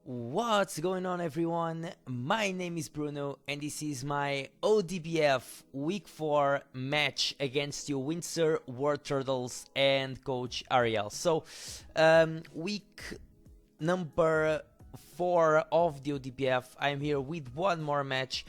What's going on, everyone? My name is Bruno and this is my Odbf Week 4 match against you Windsor War Turtles and Coach Ariel. Week number 4 of the Odbf. I'm here with one more match.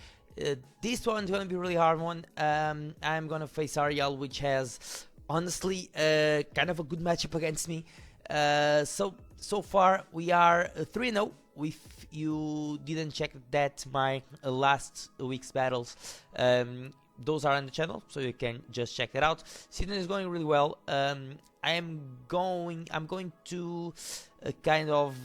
This one's gonna be a really hard one. I'm gonna face Ariel, which has honestly kind of a good matchup against me. So far we are 3-0. If you didn't check that, my last week's battles, those are on the channel, so you can just check that out. Season is going really well. I'm going to kind of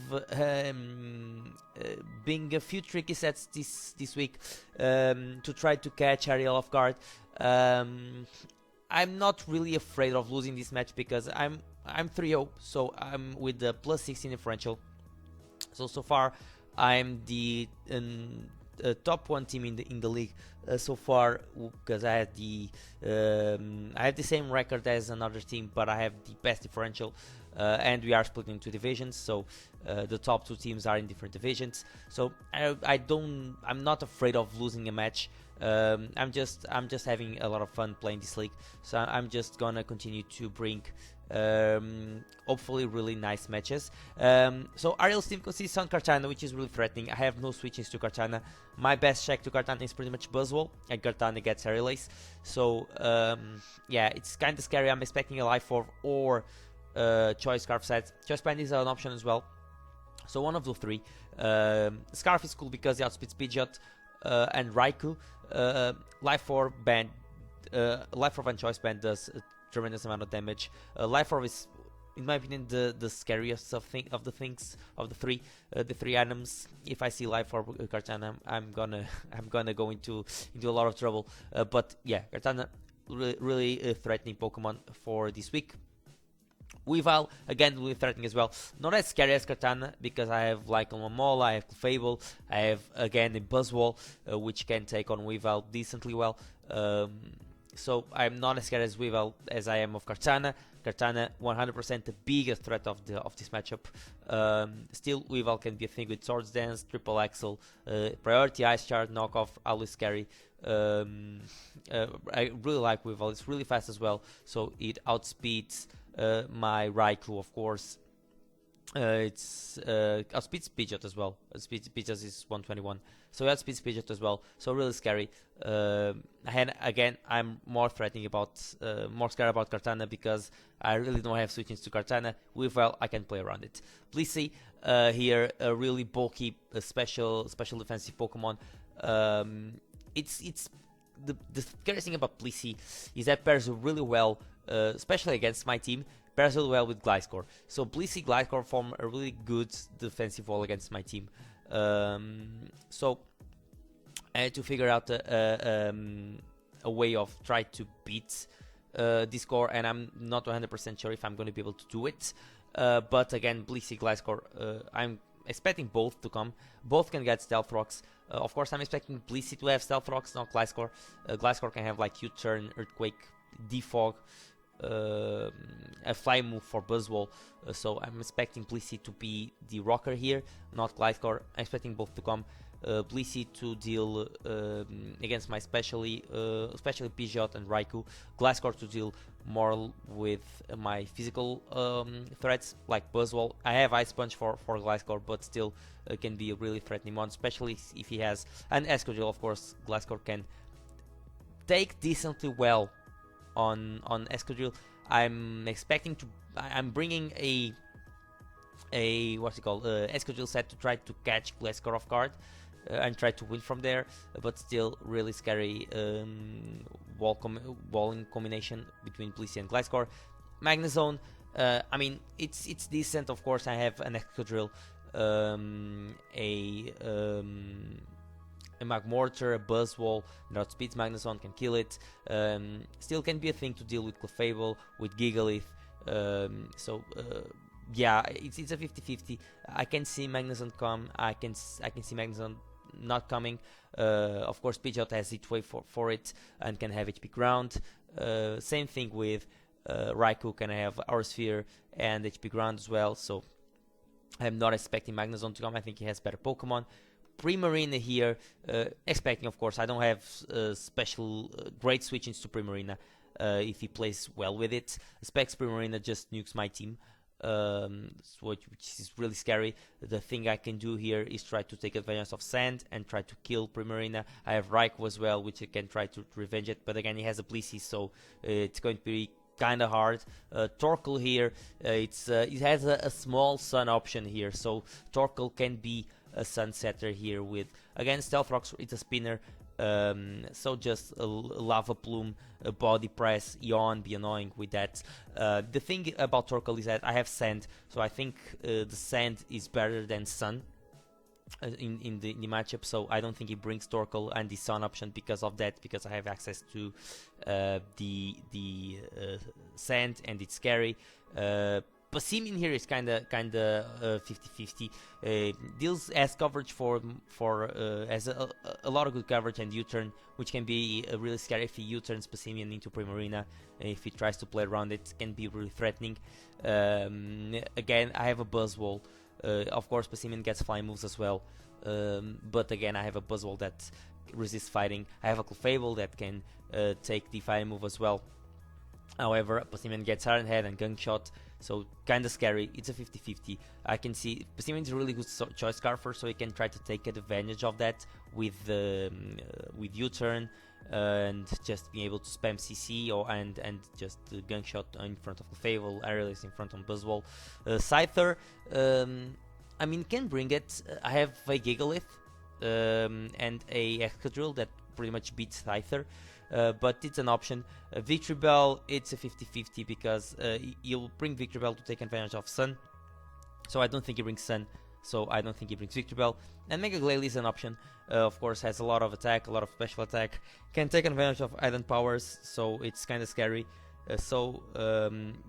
being a few tricky sets this week to try to catch Ariel off guard. I'm not really afraid of losing this match because I'm 3-0, so I'm with the plus 16 differential. So far, I'm the top one team in the league so far, because I have the same record as another team, but I have the best differential, and we are split into divisions. So the top two teams are in different divisions. So I'm not afraid of losing a match. I'm just having a lot of fun playing this league. So I'm just gonna continue to bring hopefully really nice matches. So Ariel's team consists on Kartana, which is really threatening. I have no switches to Kartana. My best check to Kartana is pretty much Buzzwole, and Kartana gets Aerial Ace. So yeah, it's kind of scary. I'm expecting a Life Orb or Choice Scarf set. Choice Band is an option as well. So one of the three. Scarf is cool because it outspeeds Pidgeot and Raikou. Life Orb and Choice Band does tremendous amount of damage. Life Orb is, in my opinion, the scariest of the three items. If I see Life Orb Kartana, I'm gonna go into a lot of trouble. But yeah, Kartana really threatening Pokemon for this week. Weavile, again, really threatening as well. Not as scary as Kartana because I have Lycan Mamola, I have Clefable, I have again a Buzzwole, which can take on Weavile decently well. So I'm not as scared as Weavile as I am of Kartana. Kartana 100% the biggest threat of this matchup. Still, Weavile can be a thing with Swords Dance, Triple Axle, Priority Ice Shard, Knockoff, always scary. I really like Weavile. It's really fast as well, so it outspeeds my Raikou, of course. It's outspeeds Pidgeot as well. Pidgeot is 121, so it outspeeds Pidgeot as well. So really scary. And again, I'm more scared about Kartana because I really don't have switchings to Kartana. Weavile, I can play around it. Blissey here, a really bulky, special defensive Pokemon. It's the scariest thing about Blissey is that pairs really well, especially against my team. Pairs really well with Gliscor. So Blissey Gliscor form a really good defensive wall against my team. So I had to figure out a way of try to beat this core, and I'm not 100% sure if I'm going to be able to do it. But again, Blissey Gliscor, I'm expecting both to come. Both can get Stealth Rocks. Of course, I'm expecting Blissey to have Stealth Rocks, not Gliscor. Gliscor can have like U-Turn, Earthquake, Defog, a fly move for Buzzwole, so I'm expecting Blissey to be the rocker here, not Gliscor. I'm expecting both to come. Blissey to deal against my especially Pidgeot and Raikou. Gliscor to deal more with my physical threats like Buzzwole. I have Ice Punch for Gliscor, but still can be a really threatening one, especially if he has an Escodrill. Of course, Gliscor can take decently well on Escodrill. I'm bringing a Escodrill set to try to catch Gliscor off guard and try to win from there, but still really scary walling combination between Blissey and Gliscor. Magnezone, I mean, it's decent. Of course, I have an Escodrill, a Magmortar, a Buzzwole that outspeeds Magnezone, can kill it. Still can be a thing to deal with Clefable, with Gigalith. Yeah, it's a 50-50. I can see Magnezone come. I can see Magnezone not coming. Of course, Pidgeot has Heat Wave for it and can have HP Ground. Same thing with Raikou, can have Aura Sphere and HP Ground as well. So I'm not expecting Magnezone to come. I think he has better Pokemon. Primarina here, expecting, of course. I don't have special great switchings to Primarina if he plays well with it. Specs Primarina just nukes my team, which is really scary. The thing I can do here is try to take advantage of Sand and try to kill Primarina. I have Raikou as well, which I can try to revenge it, but again, he has a Blissey, so it's going to be kind of hard. Torkoal here, it has a small Sun option here, so Torkoal can be a Sunsetter here with, again, Stealth Rocks, it's a spinner, so just a Lava Plume, a Body Press, Yawn, be annoying with that. The thing about Torkoal is that I have Sand, so I think the Sand is better than Sun in the matchup, so I don't think he brings Torkoal and the Sun option because of that, because I have access to the Sand and it's scary. Passimian here is kinda 50-50. Deals as coverage has a lot of good coverage and U-turn, which can be really scary if he U-turns Passimian into Primarina. If he tries to play around it, can be really threatening. Again, I have a Buzzwole. Of course, Passimian gets flying moves as well, but again, I have a Buzzwole that resists fighting. I have a Clefable that can take the fighting move as well. However, Passimian gets Iron Head and Gunk Shot, so kinda scary. It's a 50-50. I can see Passimian is a really good choice Scarfer, so he can try to take advantage of that with U-turn and just be able to spam CC and just Gunk Shot in front of Clefable, Aerialist in front of Buzzwole. Scyther, I mean, can bring it. I have a Gigalith and a Excadrill that pretty much beats Scyther. But it's an option. Victreebel, it's a 50-50 because you'll bring Victreebel to take advantage of Sun. So I don't think he brings Sun. So I don't think he brings Victreebel. And Mega Glalie is an option. Of course, has a lot of attack, a lot of special attack. Can take advantage of Island powers, so it's kind of scary.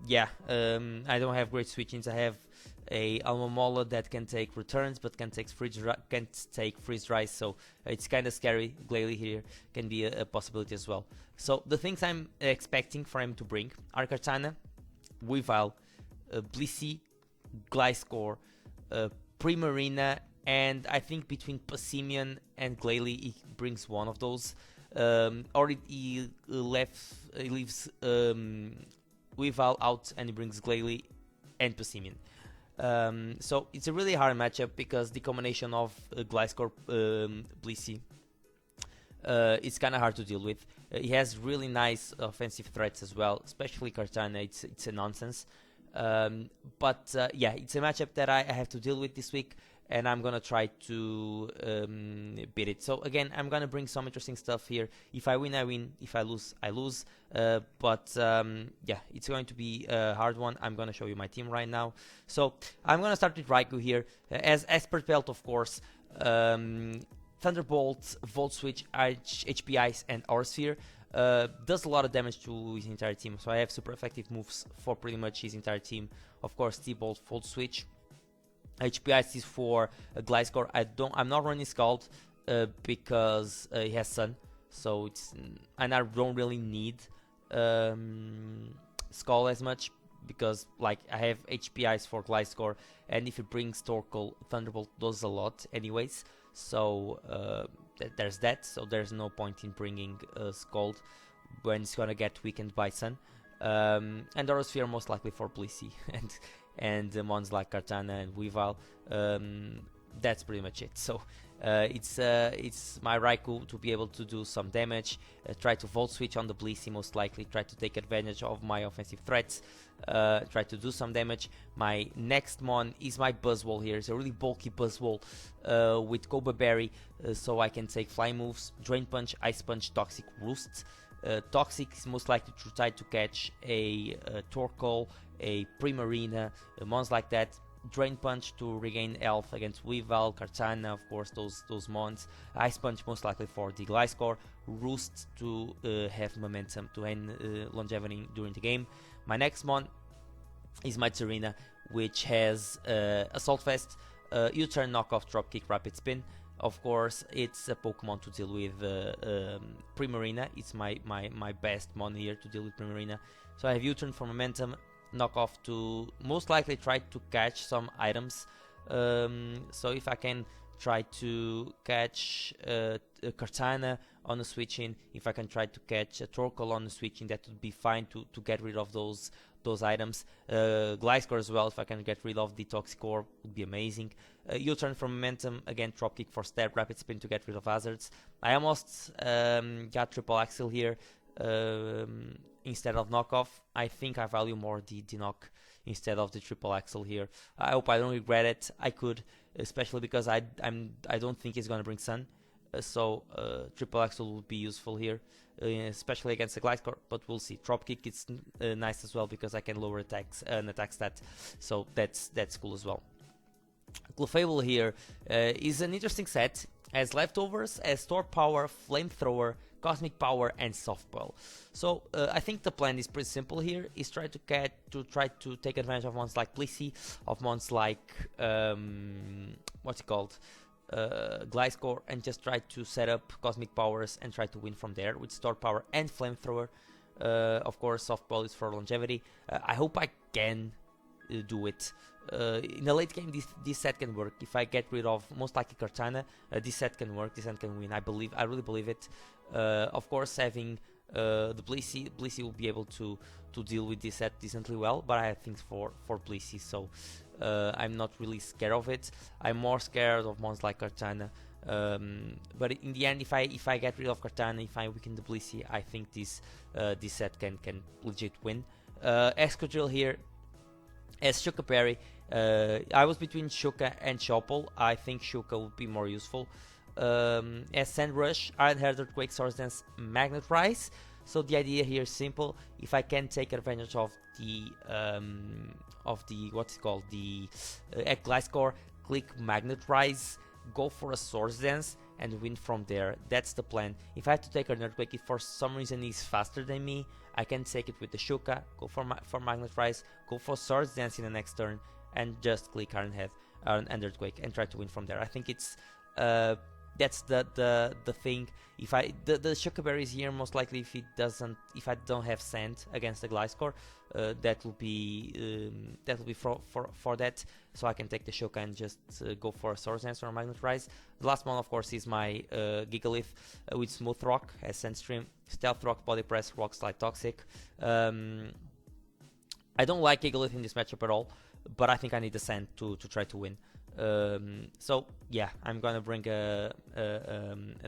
Yeah, I don't have great switchings. I have a Almamola that can take returns, but can't take freeze dry, so it's kind of scary. Glalie here can be a possibility as well. So the things I'm expecting for him to bring are Kartana, Weavile, Blissey, Gliscor, Primarina, and I think between Passimian and Glalie he brings one of those. Or he leaves Weavile out and he brings Glalie and Passimian. So it's a really hard matchup because the combination of Gliscor, Blissey, it's kind of hard to deal with. He has really nice offensive threats as well, especially Kartana. It's a nonsense. Yeah, it's a matchup that I have to deal with this week, and I'm gonna try to beat it. So again, I'm gonna bring some interesting stuff here. If I win, I win. If I lose, I lose. Yeah, it's going to be a hard one. I'm gonna show you my team right now. So I'm gonna start with Raikou here as Expert Belt, of course. Thunderbolt, Volt Switch, HP Ice, and Aura Sphere. Does a lot of damage to his entire team, so I have super effective moves for pretty much his entire team. Of course, T-Bolt, Volt Switch. HP Ice is for Gliscor. I'm not running Scald because he has Sun, so and I don't really need Scald as much because like I have HP Ice for Gliscor, and if it brings Torkoal, Thunderbolt does a lot anyways. So there's that. So there's no point in bringing Scald when it's gonna get weakened by Sun. And Aura Sphere most likely for Blissey and mons like Kartana and Weavile. That's pretty much it. So it's my Raikou to be able to do some damage, try to Volt Switch on the Blissey most likely, try to take advantage of my offensive threats, try to do some damage. My next mon is my Buzzwole here. It's a really bulky Buzzwole with Cobra Berry, so I can take fly moves, Drain Punch, Ice Punch, Toxic, Roost. Toxic is most likely to try to catch a Torkoal, a Primarina, mons like that. Drain Punch to regain health against Weavile, Kartana, of course, those mons. Ice Punch most likely for the Gliscor. Roost to have momentum to end longevity during the game. My next mon is my Serena, which has Assault Vest, U-turn, knockoff, dropkick, rapid spin. Of course, it's a Pokemon to deal with Primarina. It's my best mon here to deal with Primarina. So I have U-turn for momentum, knockoff to most likely try to catch some items So if I can try to catch Cortana on a switch in, if I can try to catch a Torkoal on a switch in, that would be fine to get rid of those items. Gliscor as well, if I can get rid of the Toxic Orb, would be amazing. U-turn for momentum, again Dropkick for stab, Rapid Spin to get rid of hazards. I almost got triple axle here instead of knockoff. I think I value more the knock instead of the triple axle here. I hope I don't regret it. I could, especially because I don't think it's gonna bring Sun. So triple axle would be useful here, especially against the Gliscor, but we'll see. Dropkick is nice as well because I can lower attacks and attack stat, so that's cool as well. Clefable here is an interesting set. As leftovers, as Store Power, Flamethrower, Cosmic Power, and Softball. So I think the plan is pretty simple here. Is try to take advantage of mons like Blissey, of mons like what's it called, Gliscor, and just try to set up Cosmic Powers and try to win from there with Store Power and Flamethrower. Of course, Softball is for longevity. I hope I can do it. In the late game, this set can work. If I get rid of most likely Cortana, this set can work. This set can win. I really believe it. Of course, having the Blissey will be able to deal with this set decently well. But I have things for Blissey, so I'm not really scared of it. I'm more scared of mons like Cortana. But in the end, if I get rid of Cortana, if I weaken the Blissey, I think this set can legit win. Excadrill here. As Shuka Parry, I was between Shuka and Chople. I think Shuka would be more useful. As Sand Rush, Iron Head, Quake, Swords Dance, Magnet Rise. So the idea here is simple. If I can take advantage of the what's it called, the Gliscor, click Magnet Rise, go for a Swords Dance, and win from there. That's the plan. If I have to take an Earthquake, if for some reason he's faster than me, I can take it with the Shuka, go for Magnet Rise, go for Swords Dance in the next turn, and just click Iron Head and Earthquake and try to win from there. I think it's that's the thing. If the Shuka Berry is here, most likely if I don't have Sand against the Gliscor, that will be for that. So I can take the Shuka and just go for a Swords Dance or a Magnet Rise. The last one, of course, is my Gigalith with Smooth Rock as Sandstream, Stealth Rock, Body Press, Rock Slide, Toxic. I don't like Gigalith in this matchup at all, but I think I need the Sand to try to win. So yeah, I'm gonna bring a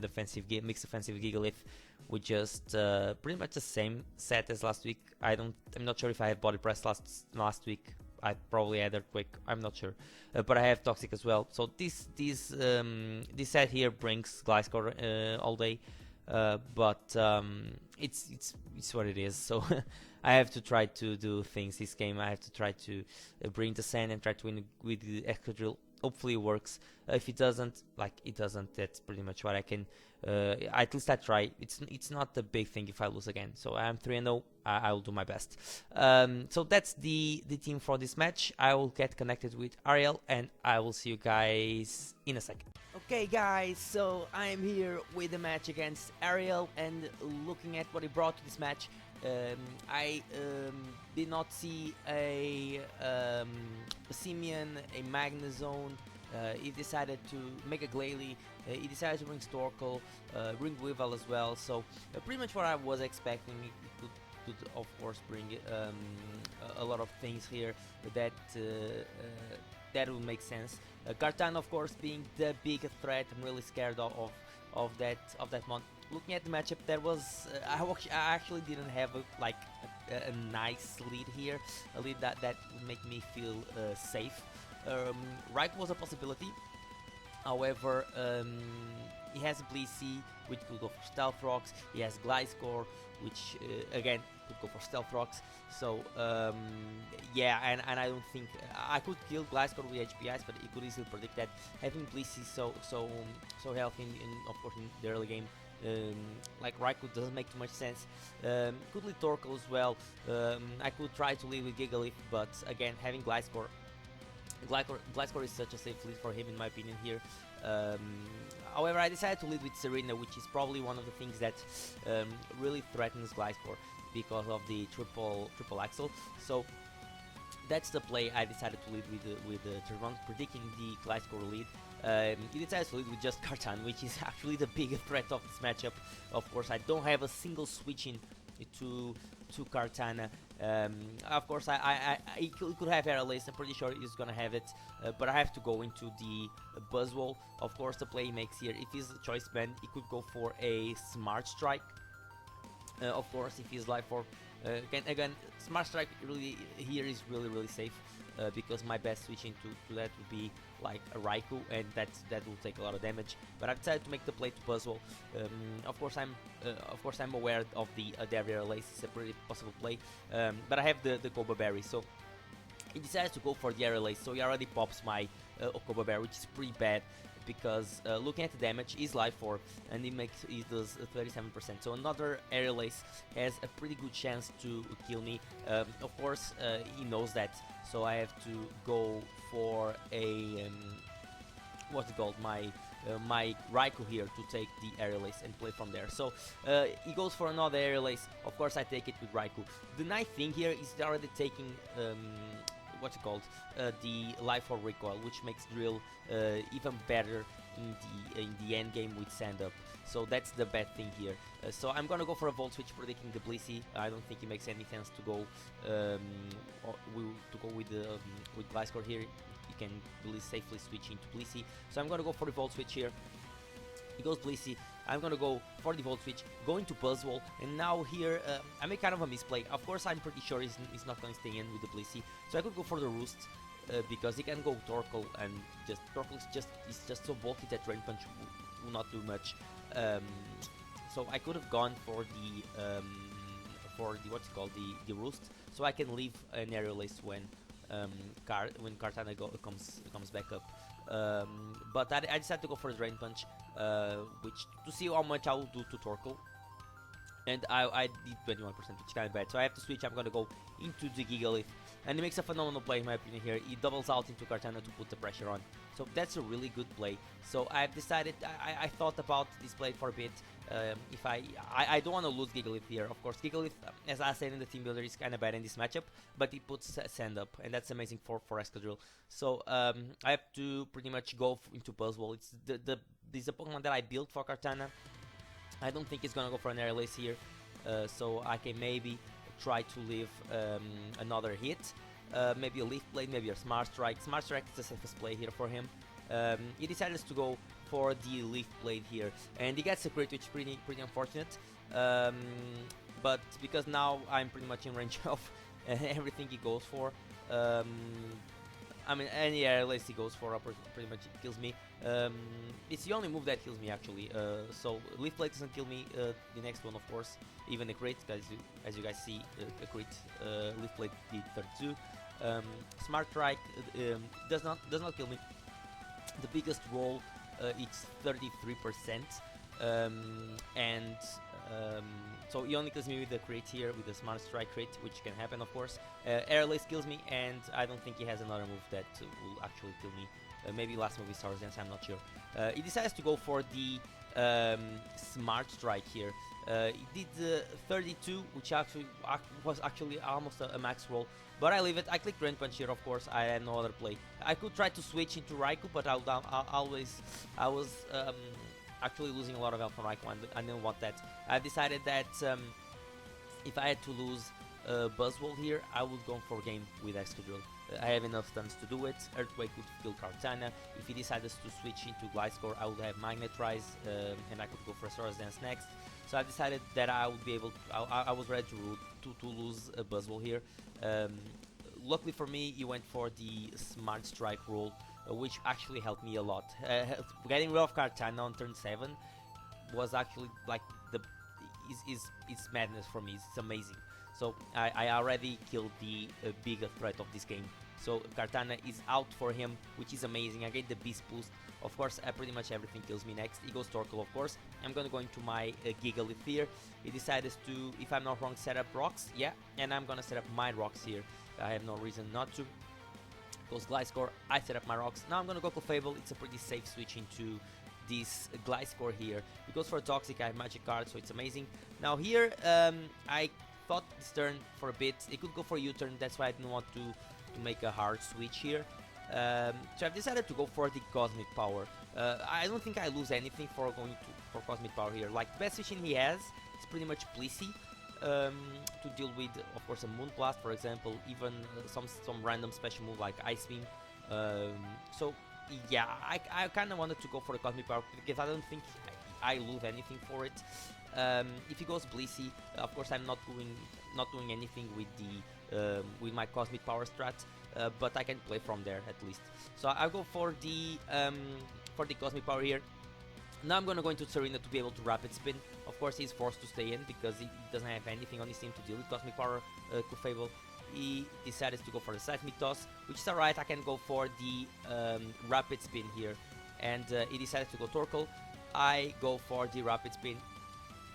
defensive mixed defensive Gigalith with just pretty much the same set as last week. I'm not sure if I had Body Press last week. I probably had Earthquake. I'm not sure, but I have Toxic as well. So this set here brings Gliscor all day, but it's what it is. So I have to try to do things this game. I have to try to bring the Sand and try to win with the Excadrill. Hopefully it works. If it doesn't, that's pretty much what I can. At least I try. It's not a big thing if I lose again. So I'm 3-0. I will do my best. So that's the team for this match. I will get connected with Ariel and I will see you guys in a second. Okay guys, so I am here with the match against Ariel, and looking at what he brought to this match, I did not see a Simeon, a Magnezone. He decided to make a Glalie. He decided to bring Storkel, bring Weavile as well. So pretty much what I was expecting. He could of course bring a lot of things here that would make sense. Kartan, of course, being the big threat. I'm really scared of that mon. Looking at the matchup, there was I actually didn't have a nice lead here, a lead that would make me feel safe. Right was a possibility. However, he has Blissey, which could go for Stealth Rocks. He has Gliscor, which again could go for Stealth Rocks. So yeah, and I don't think I could kill Gliscor with HPIs, but he could easily predict that. Having Blissey so healthy in of course in the early game, like Raikou, doesn't make too much sense. Could lead Torkoal as well. I could try to lead with Gigalith, but again, having Gliscor is such a safe lead for him in my opinion here. However, I decided to lead with Serena, which is probably one of the things that really threatens Gliscor because of the triple axle. So that's the play I decided to lead with the turn 1, predicting the Gliscor lead. He decided to lead with just Kartan, which is actually the biggest threat of this matchup. Of course, I don't have a single switch in to Kartana. Of course, he could have Air Lace. I'm pretty sure he's gonna have it, but I have to go into the Buzzwole. Of course, the play he makes here, if he's a choice band, he could go for a Smart Strike. Of course, if he's live for again, Smart Strike really here is really safe, because my best switching to that would be like a Raikou, and that will take a lot of damage. But I've decided to make the play to Buzzwole. Of course, I'm aware of the Air Lace. It's a pretty possible play, but I have the Koba Berry, so he decides to go for the Air Lace. So he already pops my Koba Berry, which is pretty bad, because looking at the damage, he's live 4 and he does 37%. So another Air Lace has a pretty good chance to kill me. Of course, he knows that, so I have to go for a what's it called, my Raikou here to take the Air Lace and play from there. So he goes for another Air Lace. Of course, I take it with Raikou. The nice thing here is they're already taking what's it called, the Life for Recoil, which makes Drill even better in the end game with Sand Up. So that's the bad thing here. So I'm gonna go for a Volt Switch predicting the Blissey. I don't think it makes any sense to go with Gliscor here. You can really safely switch into Blissey. So I'm gonna go for the Volt Switch here. He goes Blissey. I'm gonna go for the Volt Switch, going to Buzzwole, and now here I make kind of a misplay. Of course, I'm pretty sure he's not going to stay in with the Blissey, so I could go for the Roost, because he can go Torkoal, and Torkoal is just so bulky that Drain Punch will not do much. So I could have gone for the what's it called, the Roost, so I can leave an Aerial Ace when Kartana comes back up. But I decided to go for the Drain Punch, which to see how much I will do to Torkoal, and I did 21%, which is kind of bad. So I have to switch. I'm gonna go into the Gigalith, and he makes a phenomenal play in my opinion here. He doubles out into Kartana to put the pressure on, so that's a really good play. So I've decided, I thought about this play for a bit. If I don't want to lose Gigalith here. Of course, Gigalith, as I said in the Teambuilder, is kind of bad in this matchup, but he puts Sand Up, and that's amazing for Escadrille. So I have to pretty much go into Buzzwole. It's this is a Pokemon that I built for Kartana. I don't think he's gonna go for an Air Lace here, so I can maybe try to leave another hit, maybe a Leaf Blade, maybe a Smart Strike. Smart Strike is the safest play here for him. He decided to go for the Leaf Blade here, and he gets a crit, which is pretty unfortunate. But because now I'm pretty much in range of everything he goes for. I mean, any Air Lace he goes for pretty much kills me. It's the only move that kills me actually. So Leaf Blade doesn't kill me. The next one, of course, even a crit, as you guys see, a crit. Leaf Blade did 32. Smart Strike does not kill me. The biggest roll, it's 33%, and so he only kills me with the crit here, with the Smart Strike crit, which can happen, of course. Air Lace kills me, and I don't think he has another move that will actually kill me. Maybe last move is Stars Dance, I'm not sure. He decides to go for the Smart Strike here. He did 32, which was actually almost a max roll, but I leave it. I click Drain Punch here, of course. I had no other play. I could try to switch into Raikou, but I was actually losing a lot of health on Raikou, and I didn't want that. I decided that if I had to lose Buzzwole here, I would go for game with Excadrill. I have enough stuns to do it. Earthquake would kill Kartana. If he decided to switch into Gliscor, I would have Magnetize, and I could go for Stars Dance next. So I decided that I would be able to, I was ready to lose a Buzzwole here. Luckily for me, he went for the Smart Strike roll, which actually helped me a lot. Getting rid of Kartana on turn 7 was actually like it's madness for me. It's amazing. So I already killed the bigger threat of this game. So Kartana is out for him, which is amazing. I get the Beast Boost. Of course, pretty much everything kills me next. He goes Torkoal, of course. I'm gonna go into my Gigalith here. He decided to, if I'm not wrong, set up rocks. Yeah, and I'm gonna set up my rocks here. I have no reason not to. Goes Gliscor, I set up my rocks. Now I'm gonna go Clefable. It's a pretty safe switch into this Gliscor here. He goes for a Toxic, I have Magic Card, so it's amazing. Now here, I thought this turn for a bit. It could go for a U-turn, that's why I didn't want to make a hard switch here. So I've decided to go for the Cosmic Power. I don't think I lose anything for going for Cosmic Power here. Like, the best switching he has is pretty much Blissey, to deal with, of course, a Moon Blast, for example, even some random special move like Ice Beam. So yeah, I kind of wanted to go for the Cosmic Power because I don't think I lose anything for it. If he goes Blissey, of course I'm not doing anything with the with my Cosmic Power strat, but I can play from there at least. So I'll go for the Cosmic Power here. Now I'm gonna go into Serena to be able to Rapid Spin. Of course he's forced to stay in because he doesn't have anything on his team to deal with Cosmic Power Cufable. He decided to go for the Seismic Toss, which is alright. I can go for the Rapid Spin here, and he decided to go Torkoal. I go for the Rapid Spin.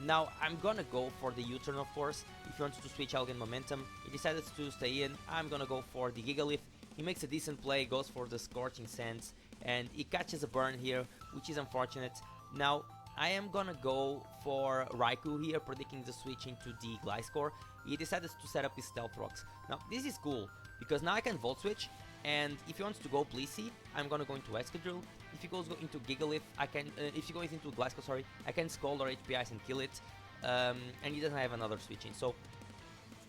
Now I'm gonna go for the U-turn, of course. If he wants to switch, I'll gain momentum. He decided to stay in. I'm gonna go for the Gigalith. He makes a decent play, goes for the Scorching Sands, and he catches a burn here, which is unfortunate. Now I am gonna go for Raikou here, predicting the switch into the Gliscor. He decided to set up his Stealth Rocks. Now this is cool, because now I can Volt Switch, and if he wants to go Blissey, I'm gonna go into Excadrill. If he goes into Gigalith, I can, if he goes into Gliscor, sorry, I can Scald or HP Ice and kill it, and he doesn't have another switching. So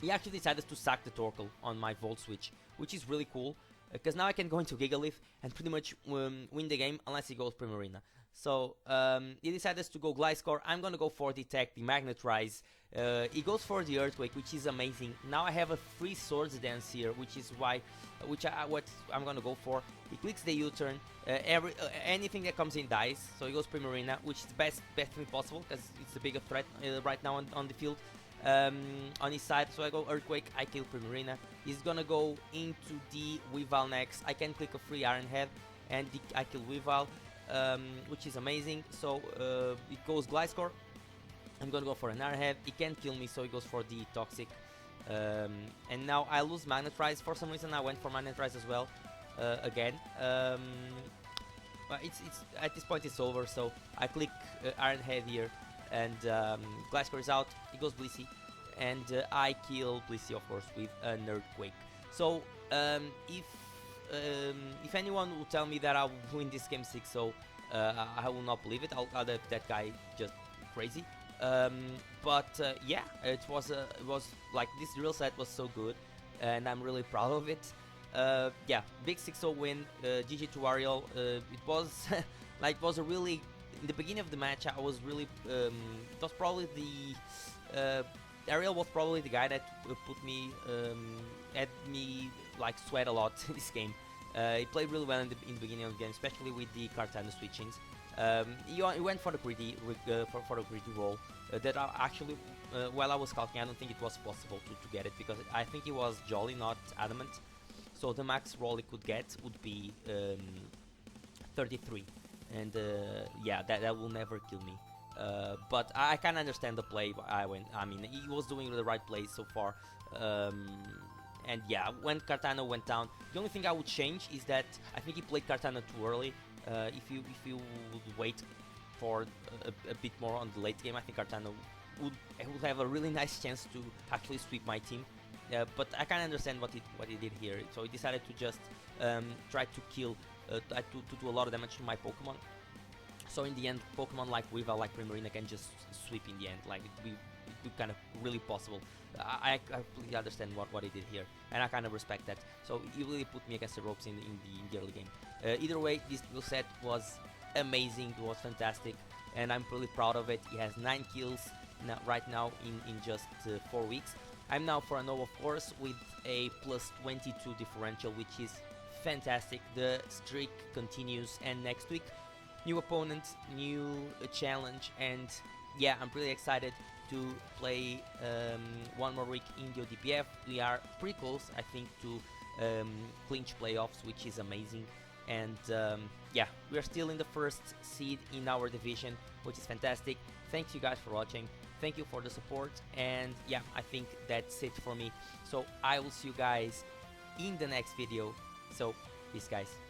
he actually decided to sack the Torkoal on my Volt Switch, which is really cool, because now I can go into Gigalith and pretty much win the game unless he goes Primarina. So he decided to go Gliscor. I'm gonna go for the tech, the Magnet Rise. He goes for the Earthquake, which is amazing. Now I have a free Swords Dance here, which is why, what I'm gonna go for. He clicks the U-turn. Anything that comes in dies. So he goes Primarina, which is the best thing possible because it's the bigger threat right now on the field. On his side, so I go Earthquake, I kill Primarina. He's gonna go into the Weavile next. I can click a free Iron Head and I kill Weavile, which is amazing. So it goes Gliscor. I'm gonna go for an Iron Head. He can't kill me, so he goes for the Toxic. And now I lose Magnet Rise. For some reason I went for Magnet Rise as well, again. But it's at this point it's over, so I click Iron Head here, and Gliscor is out. He goes Blissey, and I kill Blissey, of course, with an Earthquake. So if anyone will tell me that I will win this game 6-0, I will not believe it. I'll have that guy just crazy. But yeah, it was like, this drill set was so good, and I'm really proud of it. Yeah, big 6-0 win. GG to Ariel. It was like, it was a really, in the beginning of the match I was really it was probably the Ariel was probably the guy that put me had me like sweat a lot in this game. He played really well in the beginning of the game, especially with the Kartana switchings. He went for the greedy for the greedy roll. That actually, while I was scouting, I don't think it was possible to get it, because I think it was Jolly, not Adamant. So the max roll he could get would be 33, and yeah, that will never kill me. But I can understand the play. I mean, he was doing the right plays so far. And yeah, when Kartana went down, the only thing I would change is that I think he played Kartana too early. If you would wait for a bit more on the late game, I think Kartana would have a really nice chance to actually sweep my team. But I can understand what he did here. So he decided to just try to kill, to do a lot of damage to my Pokemon. So in the end, Pokemon like Weavile, like Primarina can just sweep in the end. Like, it would be kind of really possible. I completely understand what he did here, and I kind of respect that. So he really put me against the ropes in the early game. Either way, this duel set was amazing. It was fantastic, and I'm really proud of it. He has 9 kills right now in just 4 weeks. I'm now 4-0, of course, with a plus 22 differential, which is fantastic. The streak continues, and next week, new opponent, new challenge, and yeah, I'm really excited to play one more week in the Odbf. We are pretty close, I think, to clinch playoffs, which is amazing. And yeah, we are still in the first seed in our division, which is fantastic. Thanks you guys for watching. Thank you for the support, and yeah, I think that's it for me. So I will see you guys in the next video. So peace, guys.